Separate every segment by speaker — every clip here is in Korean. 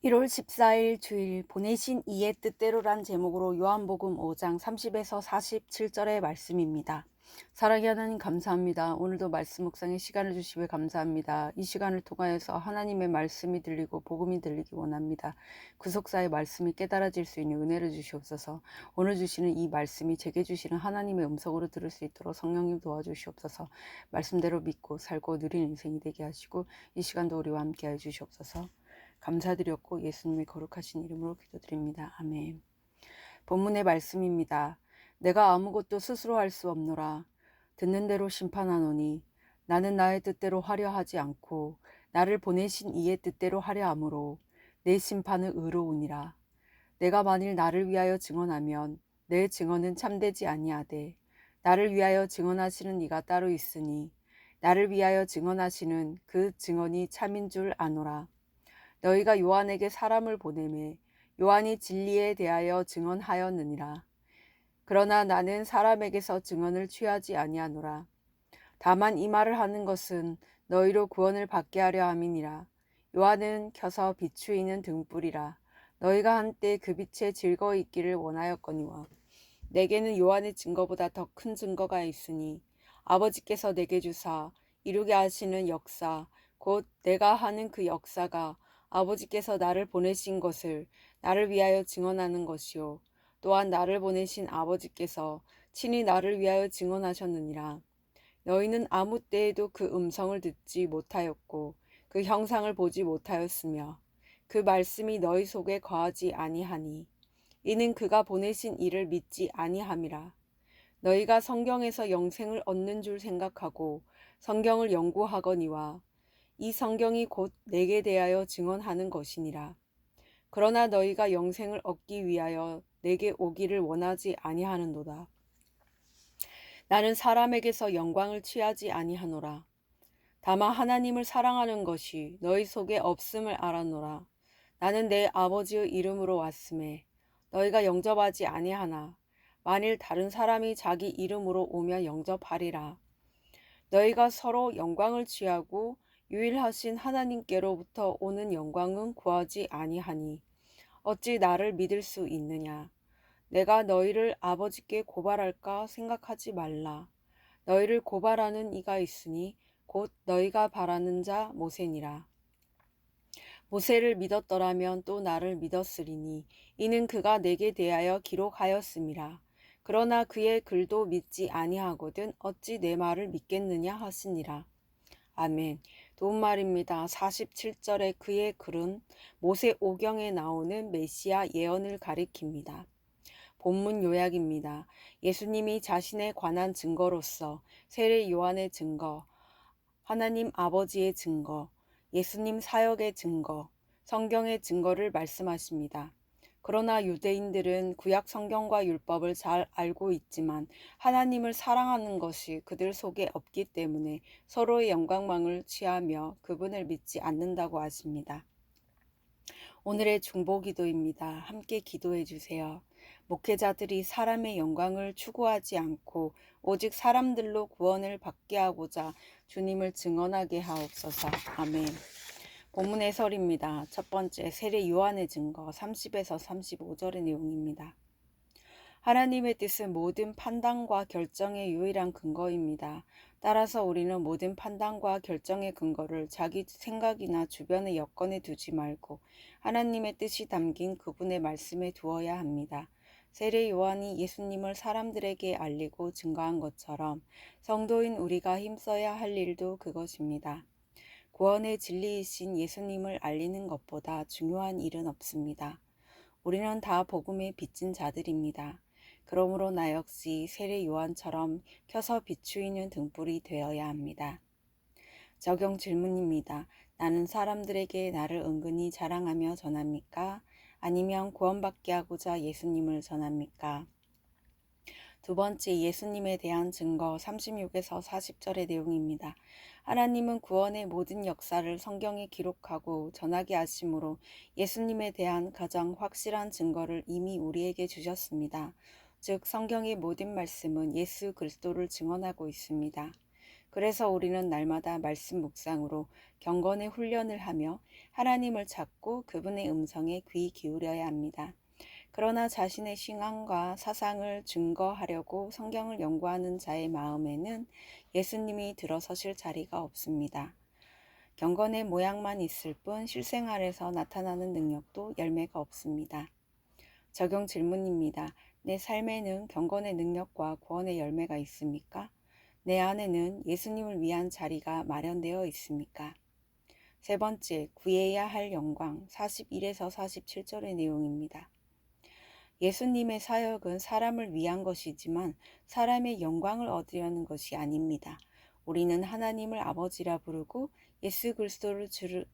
Speaker 1: 1월 14일 주일 보내신 이의 뜻대로란 제목으로 요한복음 5장 30에서 47절의 말씀입니다. 사랑의 하나님 감사합니다. 오늘도 말씀 묵상의 시간을 주시며 감사합니다. 이 시간을 통하여서 하나님의 말씀이 들리고 복음이 들리기 원합니다. 구속사의 말씀이 깨달아질 수 있는 은혜를 주시옵소서. 오늘 주시는 이 말씀이 제게 주시는 하나님의 음성으로 들을 수 있도록 성령님 도와주시옵소서. 말씀대로 믿고 살고 누리는 인생이 되게 하시고 이 시간도 우리와 함께하여 주시옵소서. 감사드렸고 예수님의 거룩하신 이름으로 기도드립니다. 아멘. 본문의 말씀입니다. 내가 아무것도 스스로 할 수 없노라. 듣는 대로 심판하노니 나는 나의 뜻대로 하려 하지 않고 나를 보내신 이의 뜻대로 하려 함으로 내 심판은 의로우니라. 내가 만일 나를 위하여 증언하면 내 증언은 참되지 아니하되 나를 위하여 증언하시는 이가 따로 있으니 나를 위하여 증언하시는 그 증언이 참인 줄 아노라. 너희가 요한에게 사람을 보내매 요한이 진리에 대하여 증언하였느니라. 그러나 나는 사람에게서 증언을 취하지 아니하노라. 다만 이 말을 하는 것은 너희로 구원을 받게 하려 함이니라. 요한은 켜서 비추이는 등불이라. 너희가 한때 그 빛에 즐거이 있기를 원하였거니와 내게는 요한의 증거보다 더 큰 증거가 있으니 아버지께서 내게 주사 이루게 하시는 역사 곧 내가 하는 그 역사가 아버지께서 나를 보내신 것을 나를 위하여 증언하는 것이요 또한 나를 보내신 아버지께서 친히 나를 위하여 증언하셨느니라. 너희는 아무 때에도 그 음성을 듣지 못하였고 그 형상을 보지 못하였으며 그 말씀이 너희 속에 거하지 아니하니 이는 그가 보내신 이를 믿지 아니함이라. 너희가 성경에서 영생을 얻는 줄 생각하고 성경을 연구하거니와 이 성경이 곧 내게 대하여 증언하는 것이니라. 그러나 너희가 영생을 얻기 위하여 내게 오기를 원하지 아니하는도다. 나는 사람에게서 영광을 취하지 아니하노라. 다만 하나님을 사랑하는 것이 너희 속에 없음을 알았노라. 나는 내 아버지의 이름으로 왔음에 너희가 영접하지 아니하나 만일 다른 사람이 자기 이름으로 오면 영접하리라. 너희가 서로 영광을 취하고 유일하신 하나님께로부터 오는 영광은 구하지 아니하니 어찌 나를 믿을 수 있느냐. 내가 너희를 아버지께 고발할까 생각하지 말라. 너희를 고발하는 이가 있으니 곧 너희가 바라는 자 모세니라. 모세를 믿었더라면 또 나를 믿었으리니 이는 그가 내게 대하여 기록하였음이라. 그러나 그의 글도 믿지 아니하거든 어찌 내 말을 믿겠느냐 하시니라. 아멘. 도움말입니다. 47절에 그의 글은 모세 오경에 나오는 메시아 예언을 가리킵니다. 본문 요약입니다. 예수님이 자신에 관한 증거로서 세례 요한의 증거, 하나님 아버지의 증거, 예수님 사역의 증거, 성경의 증거를 말씀하십니다. 그러나 유대인들은 구약 성경과 율법을 잘 알고 있지만 하나님을 사랑하는 것이 그들 속에 없기 때문에 서로의 영광망을 취하며 그분을 믿지 않는다고 하십니다. 오늘의 중보기도입니다. 함께 기도해 주세요. 목회자들이 사람의 영광을 추구하지 않고 오직 사람들로 구원을 받게 하고자 주님을 증언하게 하옵소서. 아멘. 본문 해설입니다. 첫 번째, 세례 요한의 증거 30에서 35절의 내용입니다. 하나님의 뜻은 모든 판단과 결정의 유일한 근거입니다. 따라서 우리는 모든 판단과 결정의 근거를 자기 생각이나 주변의 여건에 두지 말고 하나님의 뜻이 담긴 그분의 말씀에 두어야 합니다. 세례 요한이 예수님을 사람들에게 알리고 증거한 것처럼 성도인 우리가 힘써야 할 일도 그것입니다. 구원의 진리이신 예수님을 알리는 것보다 중요한 일은 없습니다. 우리는 다 복음에 빚진 자들입니다. 그러므로 나 역시 세례 요한처럼 켜서 비추이는 등불이 되어야 합니다. 적용 질문입니다. 나는 사람들에게 나를 은근히 자랑하며 전합니까? 아니면 구원받게 하고자 예수님을 전합니까? 두 번째, 예수님에 대한 증거 36에서 40절의 내용입니다. 하나님은 구원의 모든 역사를 성경에 기록하고 전하게 하심으로 예수님에 대한 가장 확실한 증거를 이미 우리에게 주셨습니다. 즉 성경의 모든 말씀은 예수 그리스도를 증언하고 있습니다. 그래서 우리는 날마다 말씀 묵상으로 경건의 훈련을 하며 하나님을 찾고 그분의 음성에 귀 기울여야 합니다. 그러나 자신의 신앙과 사상을 증거하려고 성경을 연구하는 자의 마음에는 예수님이 들어서실 자리가 없습니다. 경건의 모양만 있을 뿐 실생활에서 나타나는 능력도 열매가 없습니다. 적용 질문입니다. 내 삶에는 경건의 능력과 구원의 열매가 있습니까? 내 안에는 예수님을 위한 자리가 마련되어 있습니까? 세 번째, 구해야 할 영광 41에서 47절의 내용입니다. 예수님의 사역은 사람을 위한 것이지만 사람의 영광을 얻으려는 것이 아닙니다. 우리는 하나님을 아버지라 부르고 예수 그리스도를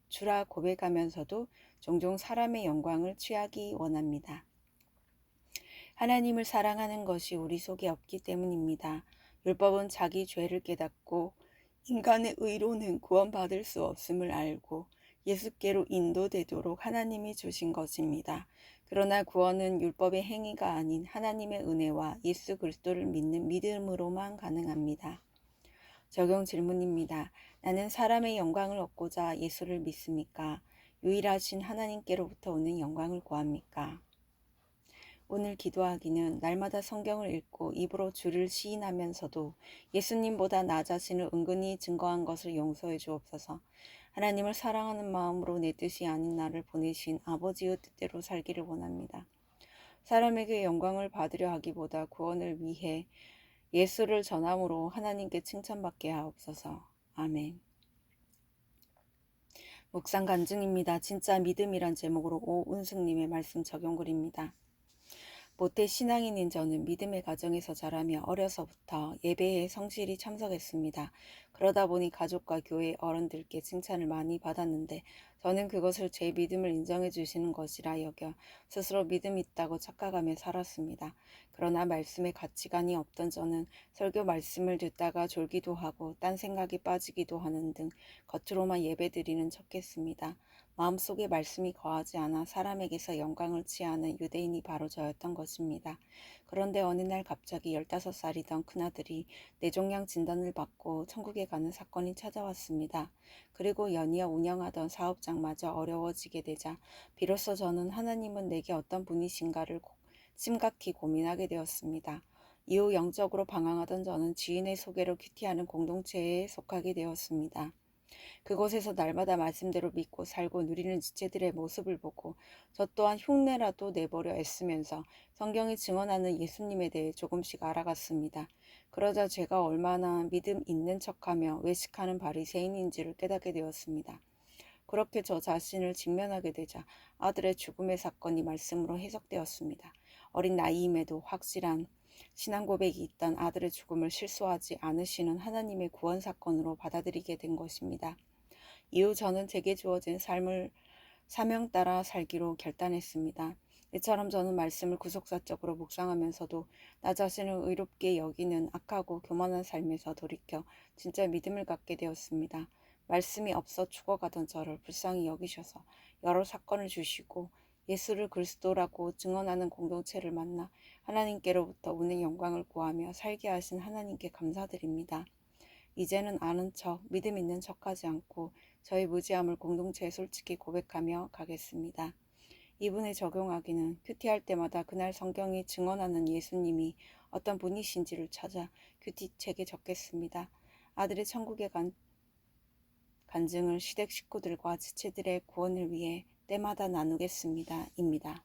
Speaker 1: 주라 고백하면서도 종종 사람의 영광을 취하기 원합니다. 하나님을 사랑하는 것이 우리 속에 없기 때문입니다. 율법은 자기 죄를 깨닫고 인간의 의로는 구원받을 수 없음을 알고 예수께로 인도되도록 하나님이 주신 것입니다. 그러나 구원은 율법의 행위가 아닌 하나님의 은혜와 예수 그리스도를 믿는 믿음으로만 가능합니다. 적용 질문입니다. 나는 사람의 영광을 얻고자 예수를 믿습니까? 유일하신 하나님께로부터 오는 영광을 구합니까? 오늘 기도하기는 날마다 성경을 읽고 입으로 주를 시인하면서도 예수님보다 나 자신을 은근히 증거한 것을 용서해 주옵소서. 하나님을 사랑하는 마음으로 내 뜻이 아닌 나를 보내신 아버지의 뜻대로 살기를 원합니다. 사람에게 영광을 받으려 하기보다 구원을 위해 예수를 전함으로 하나님께 칭찬받게 하옵소서. 아멘. 묵상 간증입니다. 진짜 믿음이란 제목으로 오은숙님의 말씀 적용글입니다. 모태 신앙인인 저는 믿음의 가정에서 자라며 어려서부터 예배에 성실히 참석했습니다. 그러다 보니 가족과 교회 어른들께 칭찬을 많이 받았는데 저는 그것을 제 믿음을 인정해 주시는 것이라 여겨 스스로 믿음이 있다고 착각하며 살았습니다. 그러나 말씀에 가치관이 없던 저는 설교 말씀을 듣다가 졸기도 하고 딴 생각이 빠지기도 하는 등 겉으로만 예배드리는 척했습니다. 마음속에 말씀이 거하지 않아 사람에게서 영광을 취하는 유대인이 바로 저였던 것입니다. 그런데 어느 날 갑자기 15살이던 큰아들이 뇌종양 진단을 받고 천국에 가는 사건이 찾아왔습니다. 그리고 연이어 운영하던 사업장마저 어려워지게 되자 비로소 저는 하나님은 내게 어떤 분이신가를 심각히 고민하게 되었습니다. 이후 영적으로 방황하던 저는 지인의 소개로 큐티하는 공동체에 속하게 되었습니다. 그곳에서 날마다 말씀대로 믿고 살고 누리는 지체들의 모습을 보고 저 또한 흉내라도 내보려 애쓰면서 성경이 증언하는 예수님에 대해 조금씩 알아갔습니다. 그러자 제가 얼마나 믿음 있는 척하며 외식하는 바리새인인지를 깨닫게 되었습니다. 그렇게 저 자신을 직면하게 되자 아들의 죽음의 사건이 말씀으로 해석되었습니다. 어린 나이임에도 확실한 신앙 고백이 있던 아들의 죽음을 실수하지 않으시는 하나님의 구원 사건으로 받아들이게 된 것입니다. 이후 저는 제게 주어진 삶을 사명 따라 살기로 결단했습니다. 이처럼 저는 말씀을 구속사적으로 묵상하면서도 나 자신을 의롭게 여기는 악하고 교만한 삶에서 돌이켜 진짜 믿음을 갖게 되었습니다. 말씀이 없어 죽어가던 저를 불쌍히 여기셔서 여러 사건을 주시고 예수를 그리스도라고 증언하는 공동체를 만나 하나님께로부터 오는 영광을 구하며 살게 하신 하나님께 감사드립니다. 이제는 아는 척, 믿음 있는 척하지 않고 저의 무지함을 공동체에 솔직히 고백하며 가겠습니다. 이분에 적용하기는 큐티할 때마다 그날 성경이 증언하는 예수님이 어떤 분이신지를 찾아 큐티책에 적겠습니다. 아들의 천국에 간증을 시댁 식구들과 지체들의 구원을 위해 때마다 나누겠습니다. 입니다.